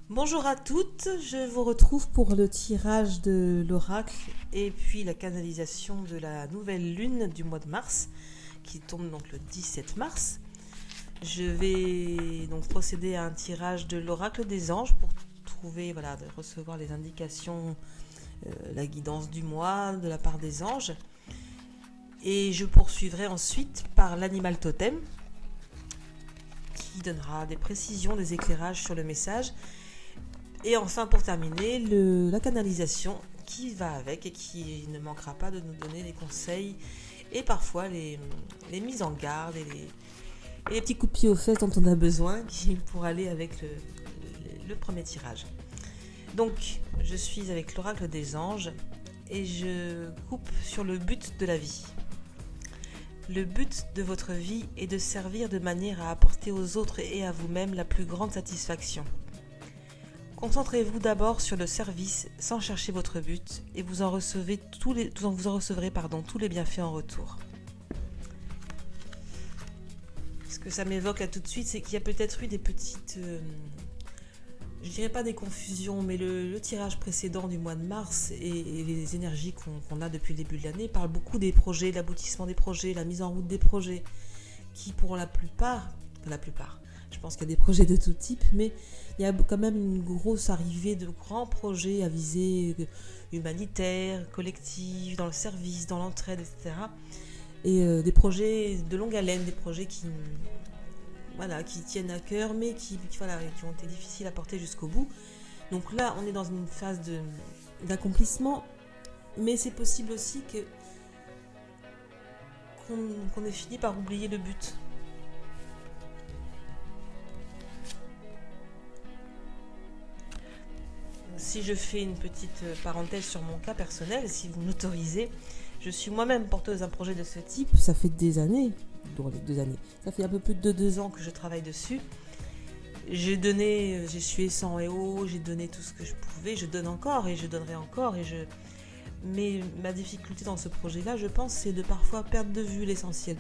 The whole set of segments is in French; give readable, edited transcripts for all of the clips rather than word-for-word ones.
Bonjour à toutes, je vous retrouve pour le tirage de l'oracle et puis la canalisation de la nouvelle lune du mois de mars qui tombe donc le 17 mars. Je vais donc procéder à un tirage de l'oracle des anges pour trouver, de recevoir les indications, la guidance du mois de la part des anges. Et je poursuivrai ensuite par l'animal totem qui donnera des précisions, des éclairages sur le message. Et enfin, pour terminer, la canalisation qui va avec et qui ne manquera pas de nous donner les conseils et parfois les mises en garde et les petits coups de pied aux fesses dont on a besoin pour aller avec le premier tirage. Donc, je suis avec l'oracle des anges et je coupe sur le but de la vie. Le but de votre vie est de servir de manière à apporter aux autres et à vous-même la plus grande satisfaction. Concentrez-vous d'abord sur le service sans chercher votre but et vous en recevrez tous les bienfaits en retour. Ce que ça m'évoque là tout de suite, c'est qu'il y a peut-être eu des petites, je dirais pas des confusions, mais le tirage précédent du mois de mars et les énergies qu'on a depuis le début de l'année parlent beaucoup des projets, l'aboutissement des projets, la mise en route des projets, qui pour la plupart, je pense qu'il y a des projets de tout type, mais il y a quand même une grosse arrivée de grands projets à visée humanitaire, collective, dans le service, dans l'entraide, etc. Et des projets de longue haleine, des projets qui tiennent à cœur, mais qui ont été difficiles à porter jusqu'au bout. Donc là, on est dans une phase d'accomplissement, mais c'est possible aussi qu'on ait fini par oublier le but. Si je fais une petite parenthèse sur mon cas personnel, si vous m'autorisez, je suis moi-même porteuse d'un projet de ce type. Ça fait des années, ça fait un peu plus de 2 ans que je travaille dessus. J'ai sué sang et eau, j'ai donné tout ce que je pouvais, je donne encore et je donnerai encore. Mais ma difficulté dans ce projet-là, je pense, c'est de parfois perdre de vue l'essentiel.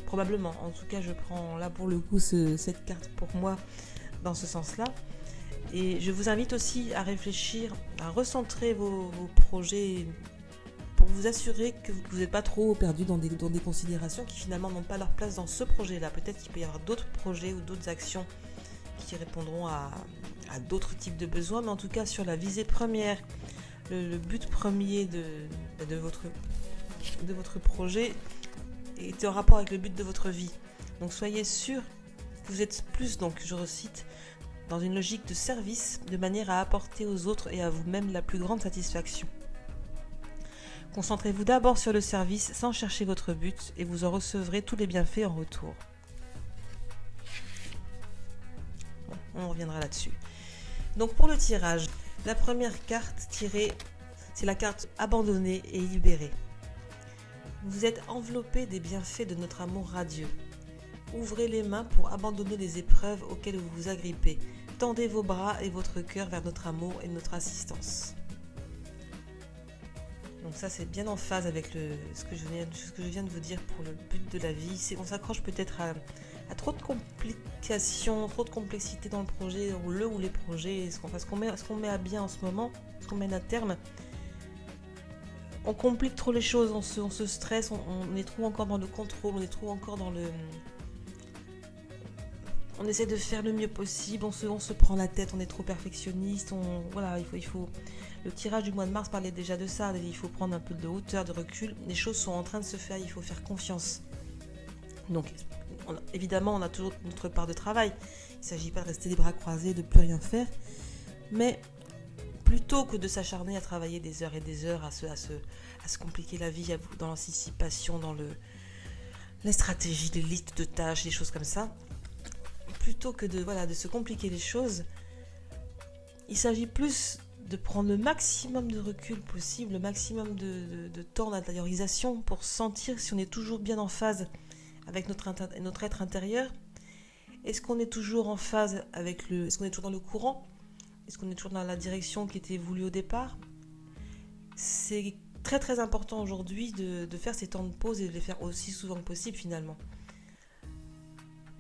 Probablement, en tout cas, je prends là pour le coup cette carte pour moi dans ce sens-là. Et je vous invite aussi à réfléchir, à recentrer vos projets pour vous assurer que vous n'êtes pas trop perdu dans des considérations qui finalement n'ont pas leur place dans ce projet-là. Peut-être qu'il peut y avoir d'autres projets ou d'autres actions qui répondront à d'autres types de besoins, mais en tout cas sur la visée première, le but premier de votre projet est en rapport avec le but de votre vie. Donc soyez sûr que vous êtes plus, donc je recite, dans une logique de service, de manière à apporter aux autres et à vous-même la plus grande satisfaction. Concentrez-vous d'abord sur le service sans chercher votre but et vous en recevrez tous les bienfaits en retour. Bon, on reviendra là-dessus. Donc pour le tirage, la première carte tirée, c'est la carte abandonnée et libérée. Vous êtes enveloppé des bienfaits de notre amour radieux. Ouvrez les mains pour abandonner les épreuves auxquelles vous vous agrippez. Tendez vos bras et votre cœur vers notre amour et notre assistance. Donc ça, c'est bien en phase avec ce que je viens de vous dire pour le but de la vie. On s'accroche peut-être à trop de complications, trop de complexité dans le projet, ou les projets, ce qu'on met à bien en ce moment, ce qu'on mène à terme. On complique trop les choses, on se stresse, on est trop encore dans le contrôle, on est trop encore dans le... On essaie de faire le mieux possible, on se prend la tête, on est trop perfectionniste, il faut... Le tirage du mois de mars parlait déjà de ça, il faut prendre un peu de hauteur, de recul, les choses sont en train de se faire, il faut faire confiance. Donc, évidemment, on a toujours notre part de travail, il ne s'agit pas de rester les bras croisés, de ne plus rien faire, mais plutôt que de s'acharner à travailler des heures et des heures, à se compliquer la vie dans l'anticipation, dans la stratégie, les listes de tâches, des choses comme ça, plutôt que de se compliquer les choses, il s'agit plus de prendre le maximum de recul possible, le maximum de temps d'intériorisation pour sentir si on est toujours bien en phase avec notre être intérieur. Est-ce qu'on est toujours en phase est-ce qu'on est toujours dans le courant? Est-ce qu'on est toujours dans la direction qui était voulue au départ? C'est très très important aujourd'hui de faire ces temps de pause et de les faire aussi souvent que possible finalement.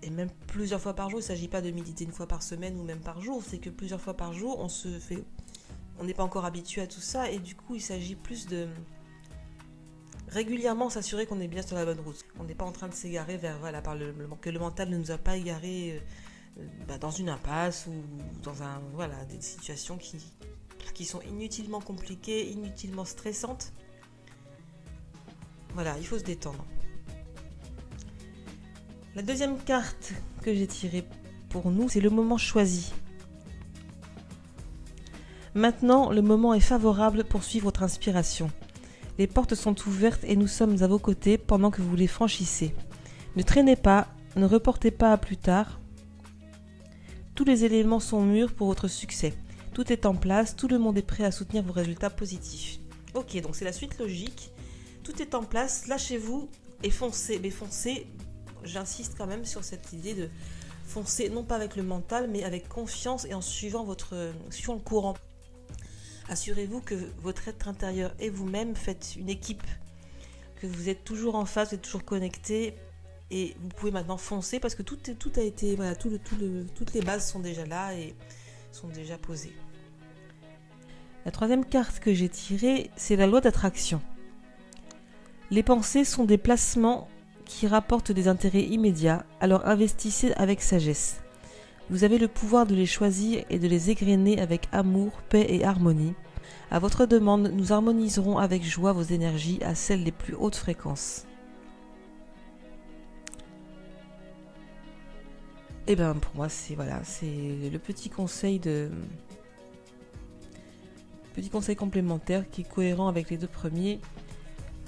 et même plusieurs fois par jour. Il ne s'agit pas de méditer une fois par semaine ou même par jour, c'est que plusieurs fois par jour, on n'est pas encore habitué à tout ça, et du coup, il s'agit plus de régulièrement s'assurer qu'on est bien sur la bonne route. On n'est pas en train de s'égarer vers, voilà, que le mental ne nous a pas égaré dans une impasse ou dans des situations qui sont inutilement compliquées, inutilement stressantes. Voilà, il faut se détendre. La deuxième carte que j'ai tirée pour nous, c'est le moment choisi. Maintenant, le moment est favorable pour suivre votre inspiration. Les portes sont ouvertes et nous sommes à vos côtés pendant que vous les franchissez. Ne traînez pas, ne reportez pas à plus tard. Tous les éléments sont mûrs pour votre succès. Tout est en place, tout le monde est prêt à soutenir vos résultats positifs. Ok, donc c'est la suite logique. Tout est en place, lâchez-vous et foncez. Mais foncez, j'insiste quand même sur cette idée de foncer, non pas avec le mental, mais avec confiance et en suivant le courant. Assurez-vous que votre être intérieur et vous-même faites une équipe, que vous êtes toujours en phase, vous êtes toujours connectés, et vous pouvez maintenant foncer parce que tout a été, voilà, toutes les bases sont déjà là et sont déjà posées. La troisième carte que j'ai tirée, c'est la loi d'attraction. Les pensées sont des placements qui rapportent des intérêts immédiats, alors investissez avec sagesse. Vous avez le pouvoir de les choisir et de les égrener avec amour, paix et harmonie. À votre demande, nous harmoniserons avec joie vos énergies à celles les plus hautes fréquences. Et bien pour moi, c'est le petit conseil complémentaire qui est cohérent avec les deux premiers.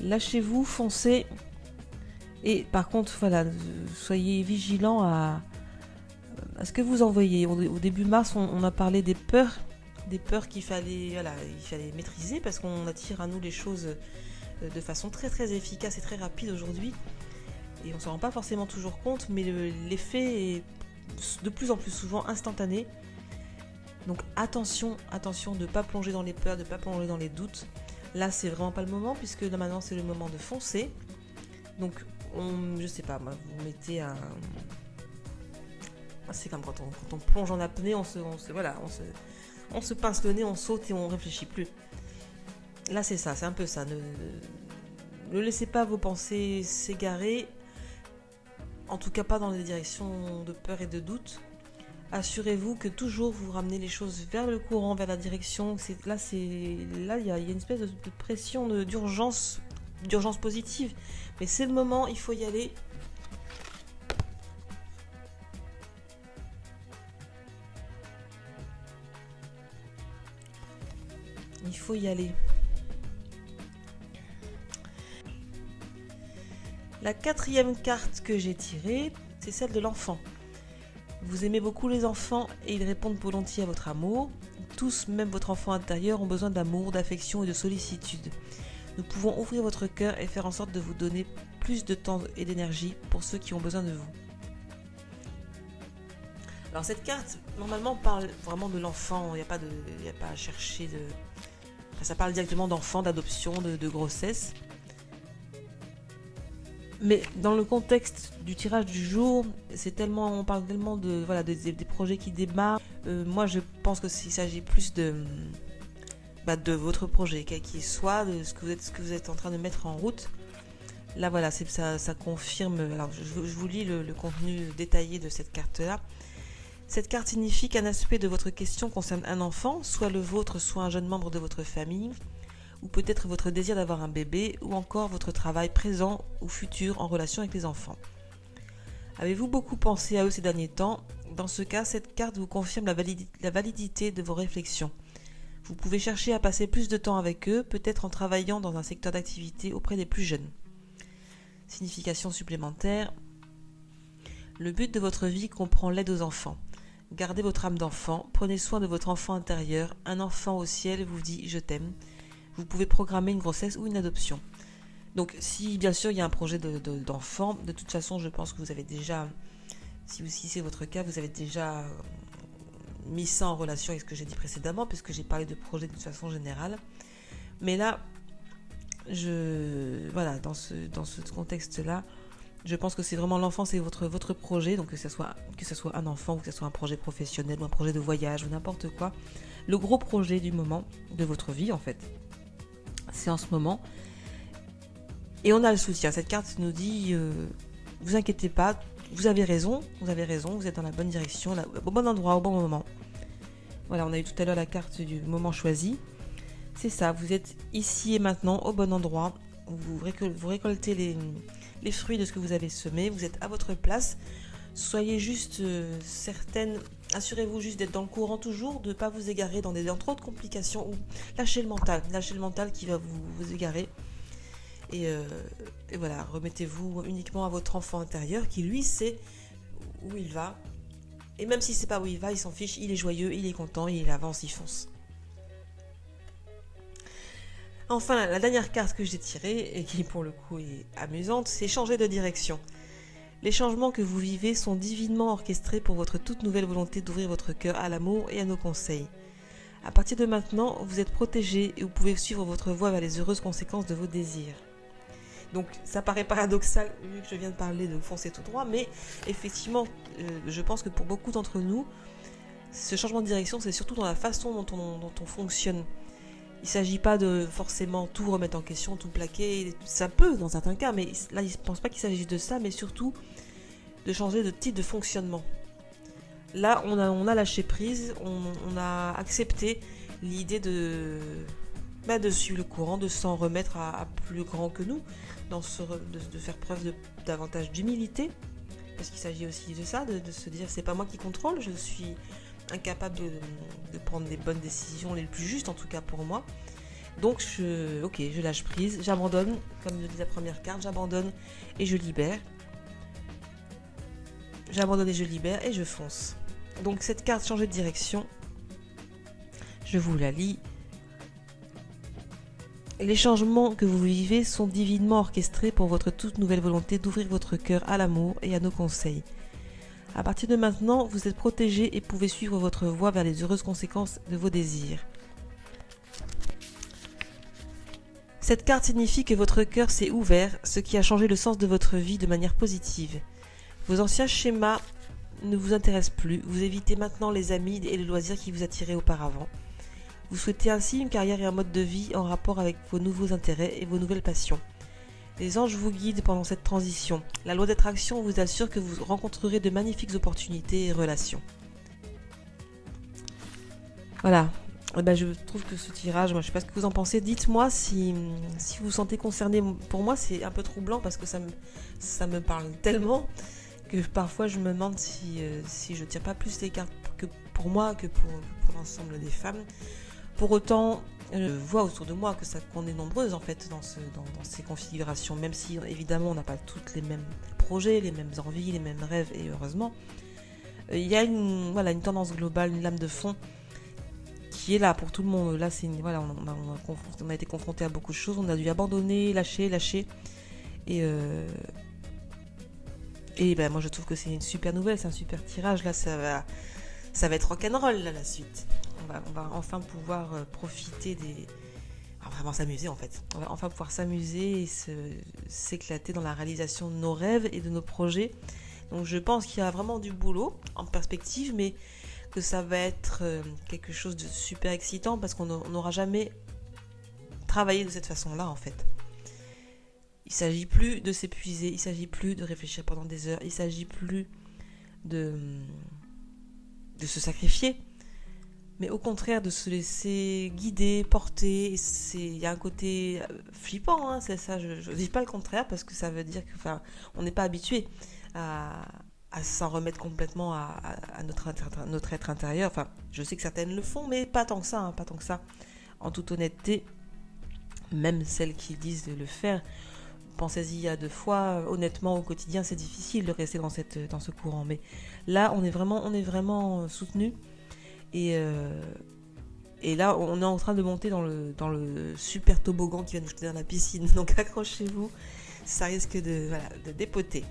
Lâchez-vous, foncez. Et par contre, voilà, soyez vigilants à ce que vous envoyez. Au début mars, on a parlé des peurs qu'il fallait maîtriser parce qu'on attire à nous les choses de façon très très efficace et très rapide aujourd'hui. Et on ne s'en rend pas forcément toujours compte, mais l'effet est de plus en plus souvent instantané. Donc attention de ne pas plonger dans les peurs, de ne pas plonger dans les doutes. Là, c'est vraiment pas le moment, puisque là, maintenant, c'est le moment de foncer. Donc, je sais pas, moi, vous mettez un... C'est comme quand on plonge en apnée, on se pince le nez, on saute et on réfléchit plus. Là, c'est ça, c'est un peu ça. Ne laissez pas vos pensées s'égarer, en tout cas pas dans les directions de peur et de doute. Assurez-vous que toujours vous ramenez les choses vers le courant, vers la direction. Là, il y a une espèce de pression d'urgence positive. Mais c'est le moment, il faut y aller. Il faut y aller. La quatrième carte que j'ai tirée, c'est celle de l'enfant. Vous aimez beaucoup les enfants et ils répondent volontiers à votre amour. Tous, même votre enfant intérieur, ont besoin d'amour, d'affection et de sollicitude. Nous pouvons ouvrir votre cœur et faire en sorte de vous donner plus de temps et d'énergie pour ceux qui ont besoin de vous. Alors cette carte, normalement, parle vraiment de l'enfant. Il n'y a pas à chercher de... Enfin, ça parle directement d'enfant, d'adoption, de grossesse. Mais dans le contexte du tirage du jour, on parle tellement des projets qui démarrent. Moi, je pense qu'il s'agit plus de votre projet, quel qu'il soit, de ce que vous êtes en train de mettre en route. Là, voilà, ça confirme. Alors, je vous lis le contenu détaillé de cette carte-là. Cette carte signifie qu'un aspect de votre question concerne un enfant, soit le vôtre, soit un jeune membre de votre famille, ou peut-être votre désir d'avoir un bébé, ou encore votre travail présent ou futur en relation avec les enfants. Avez-vous beaucoup pensé à eux ces derniers temps ? Dans ce cas, cette carte vous confirme la validité de vos réflexions. Vous pouvez chercher à passer plus de temps avec eux, peut-être en travaillant dans un secteur d'activité auprès des plus jeunes. Signification supplémentaire. Le but de votre vie comprend l'aide aux enfants. Gardez votre âme d'enfant, prenez soin de votre enfant intérieur, un enfant au ciel vous dit « je t'aime ». Vous pouvez programmer une grossesse ou une adoption. Donc si bien sûr il y a un projet d'enfant, de toute façon je pense que vous avez déjà, si c'est votre cas, vous avez déjà mis ça en relation avec ce que j'ai dit précédemment, puisque j'ai parlé de projet de façon générale. Mais là, dans ce contexte-là, Je pense que c'est vraiment l'enfant, c'est votre projet, donc que ce soit un enfant ou que ce soit un projet professionnel ou un projet de voyage ou n'importe quoi. Le gros projet du moment, de votre vie en fait, c'est en ce moment. Et on a le soutien. Cette carte nous dit, vous inquiétez pas, vous avez raison, vous êtes dans la bonne direction, au bon endroit, au bon moment. Voilà, on a eu tout à l'heure la carte du moment choisi. C'est ça, vous êtes ici et maintenant, au bon endroit. Vous récoltez les fruits de ce que vous avez semé, vous êtes à votre place. Soyez juste certaine, assurez-vous juste d'être dans le courant toujours, de ne pas vous égarer dans trop de complications ou lâchez le mental qui va vous égarer. Et voilà, remettez-vous uniquement à votre enfant intérieur qui lui sait où il va. Et même s'il ne sait pas où il va, il s'en fiche, il est joyeux, il est content, il avance, il fonce. Enfin, la dernière carte que j'ai tirée, et qui pour le coup est amusante, c'est changer de direction. Les changements que vous vivez sont divinement orchestrés pour votre toute nouvelle volonté d'ouvrir votre cœur à l'amour et à nos conseils. À partir de maintenant, vous êtes protégé et vous pouvez suivre votre voie vers les heureuses conséquences de vos désirs. Donc ça paraît paradoxal vu que je viens de parler de foncer tout droit, mais effectivement, je pense que pour beaucoup d'entre nous, ce changement de direction, c'est surtout dans la façon dont on fonctionne. Il ne s'agit pas de forcément tout remettre en question, tout plaquer, ça peut dans certains cas, mais là, je ne pense pas qu'il s'agisse de ça, mais surtout de changer de type de fonctionnement. Là, on a lâché prise, on a accepté l'idée de suivre le courant, de s'en remettre à plus grand que nous, de faire preuve davantage d'humilité, parce qu'il s'agit aussi de ça, de se dire c'est pas moi qui contrôle, je suis incapable de prendre les bonnes décisions, les plus justes en tout cas pour moi. Donc je lâche prise, j'abandonne, comme le dit la première carte, j'abandonne et je libère. J'abandonne et je libère et je fonce. Donc cette carte changer de direction, je vous la lis. Les changements que vous vivez sont divinement orchestrés pour votre toute nouvelle volonté d'ouvrir votre cœur à l'amour et à nos conseils. À partir de maintenant, vous êtes protégé et pouvez suivre votre voie vers les heureuses conséquences de vos désirs. Cette carte signifie que votre cœur s'est ouvert, ce qui a changé le sens de votre vie de manière positive. Vos anciens schémas ne vous intéressent plus, vous évitez maintenant les amis et les loisirs qui vous attiraient auparavant. Vous souhaitez ainsi une carrière et un mode de vie en rapport avec vos nouveaux intérêts et vos nouvelles passions. Les anges vous guident pendant cette transition. La loi d'attraction vous assure que vous rencontrerez de magnifiques opportunités et relations. Voilà. Eh ben, je trouve que ce tirage, moi, je ne sais pas ce que vous en pensez. Dites-moi si vous vous sentez concerné. Pour moi, c'est un peu troublant parce que ça me parle tellement que parfois je me demande si je ne tire pas plus les cartes que pour moi que pour l'ensemble des femmes. Pour autant, je vois autour de moi qu'on est nombreuses en fait dans ces configurations, même si évidemment on n'a pas toutes les mêmes projets, les mêmes envies, les mêmes rêves, et heureusement. Il y a une tendance globale, une lame de fond qui est là pour tout le monde. Là, on a été confronté à beaucoup de choses, on a dû abandonner, lâcher. Et moi je trouve que c'est une super nouvelle, c'est un super tirage. Là, ça va être rock'n'roll là, la suite. On va enfin pouvoir profiter vraiment s'amuser en fait. On va enfin pouvoir s'amuser et s'éclater dans la réalisation de nos rêves et de nos projets. Donc je pense qu'il y a vraiment du boulot en perspective, mais que ça va être quelque chose de super excitant parce qu'on n'aura jamais travaillé de cette façon-là en fait. Il ne s'agit plus de s'épuiser, il ne s'agit plus de réfléchir pendant des heures, il ne s'agit plus de se sacrifier, mais au contraire de se laisser guider, porter. Il y a un côté flippant, hein, c'est ça, je ne dis pas le contraire parce que ça veut dire qu'on n'est pas habitué à s'en remettre complètement à notre être intérieur. Enfin, je sais que certaines le font, mais pas tant que ça, pas tant que ça. En toute honnêteté, même celles qui disent de le faire, pensez-y à 2 fois. Honnêtement, au quotidien, c'est difficile de rester dans ce courant. Mais là, on est vraiment soutenu. Et là, on est en train de monter dans le super toboggan qui va nous jeter dans la piscine. Donc accrochez-vous, ça risque de dépoter.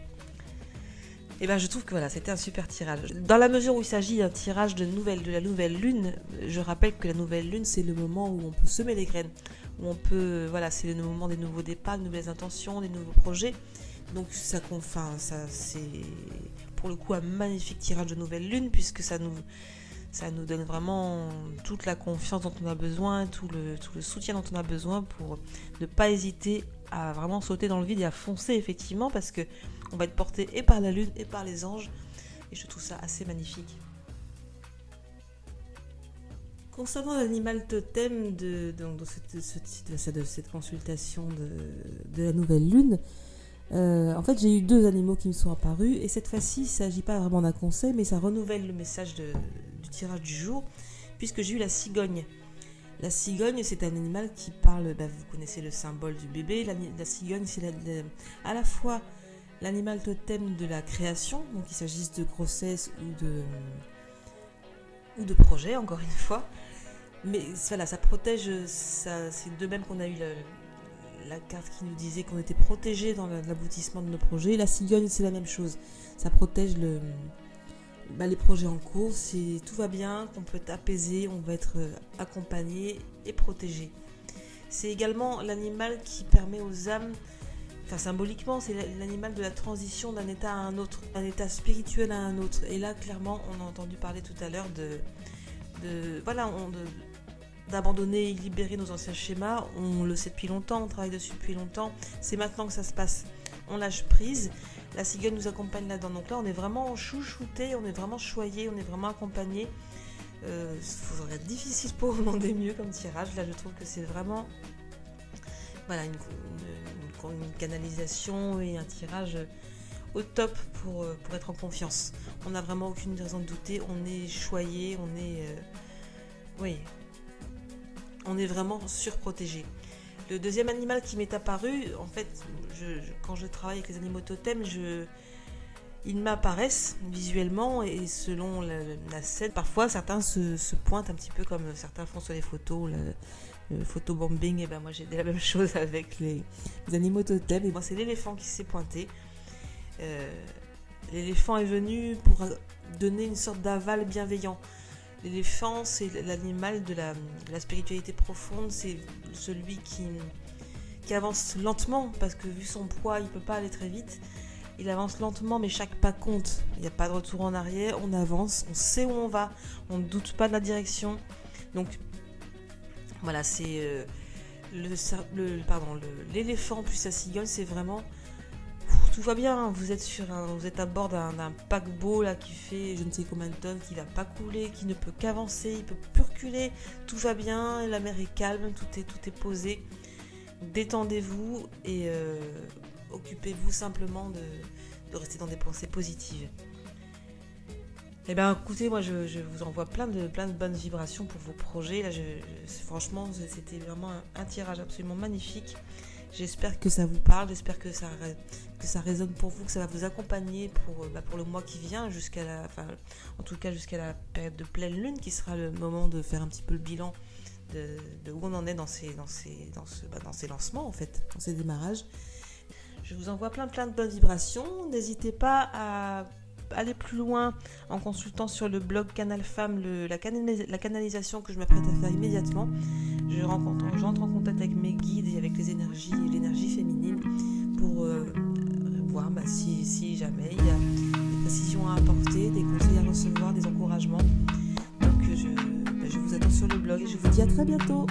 Et ben je trouve que c'était un super tirage. Dans la mesure où il s'agit d'un tirage de la nouvelle lune, je rappelle que la nouvelle lune, c'est le moment où on peut semer les graines, où on peut, c'est le moment des nouveaux départs, de nouvelles intentions, des nouveaux projets. Donc ça c'est pour le coup un magnifique tirage de nouvelle lune, puisque ça nous donne vraiment toute la confiance dont on a besoin, tout le soutien dont on a besoin pour ne pas hésiter à vraiment sauter dans le vide et à foncer effectivement, parce que on va être porté et par la lune et par les anges, et je trouve ça assez magnifique. Concernant l'animal totem de cette consultation de la nouvelle lune, en fait j'ai eu 2 animaux qui me sont apparus, et cette fois-ci il ne s'agit pas vraiment d'un conseil, mais ça renouvelle le message du tirage du jour, puisque j'ai eu la cigogne. La cigogne, c'est un animal qui parle, vous connaissez le symbole du bébé. La cigogne, c'est à la fois l'animal totem de la création, donc qu'il s'agisse de grossesse ou de projet, encore une fois. Mais voilà, ça protège, c'est de même qu'on a eu la carte qui nous disait qu'on était protégé dans l'aboutissement de nos projets. La cigogne, c'est la même chose. Ça protège les projets en cours, si tout va bien, qu'on peut être apaisé, on va être accompagné et protégé. C'est également l'animal qui permet aux âmes, symboliquement, c'est l'animal de la transition d'un état à un autre, d'un état spirituel à un autre. Et là, clairement, on a entendu parler tout à l'heure d'abandonner et libérer nos anciens schémas. On le sait depuis longtemps, on travaille dessus depuis longtemps. C'est maintenant que ça se passe. On lâche prise. La cigogne nous accompagne là-dedans. Donc là, on est vraiment chouchouté, on est vraiment choyé, on est vraiment accompagné. Ça serait difficile pour vous demander mieux comme tirage. Là, je trouve que c'est vraiment une canalisation et un tirage au top pour être en confiance. On n'a vraiment aucune raison de douter. On est choyé, on est vraiment surprotégé. Le deuxième animal qui m'est apparu, en fait, quand je travaille avec les animaux totems, ils m'apparaissent visuellement, et selon la scène, parfois certains se pointent un petit peu comme certains font sur les photos, le photobombing. Et moi j'ai la même chose avec les animaux totems. Et moi c'est l'éléphant qui s'est pointé. L'éléphant est venu pour donner une sorte d'aval bienveillant. L'éléphant, c'est l'animal de la spiritualité profonde, c'est celui qui avance lentement, parce que vu son poids, il ne peut pas aller très vite. Il avance lentement, mais chaque pas compte. Il n'y a pas de retour en arrière, on avance, on sait où on va, on ne doute pas de la direction. Donc, voilà, c'est l'éléphant plus la cigogne, c'est vraiment... Tout va bien, vous êtes à bord d'un paquebot là, qui fait je ne sais combien de tonnes, qui ne va pas couler, qui ne peut qu'avancer, il peut plus reculer, tout va bien, la mer est calme, tout est posé. Détendez-vous et occupez-vous simplement de rester dans des pensées positives. Eh bien écoutez, moi je vous envoie plein de bonnes vibrations pour vos projets. Là, franchement, c'était vraiment un tirage absolument magnifique. J'espère que ça vous parle, j'espère que ça résonne pour vous, que ça va vous accompagner pour le mois qui vient, en tout cas jusqu'à la période de pleine lune, qui sera le moment de faire un petit peu le bilan de où on en est dans ces lancements, en fait, dans ces démarrages. Je vous envoie plein de bonnes vibrations. N'hésitez pas à aller plus loin en consultant sur le blog Canal Femme la canalisation que je m'apprête à faire immédiatement. J'entre en contact avec mes guides et avec l'énergie féminine pour voir si jamais il y a des précisions à apporter, des conseils à recevoir, des encouragements. Donc je vous attends sur le blog et je vous dis à très bientôt.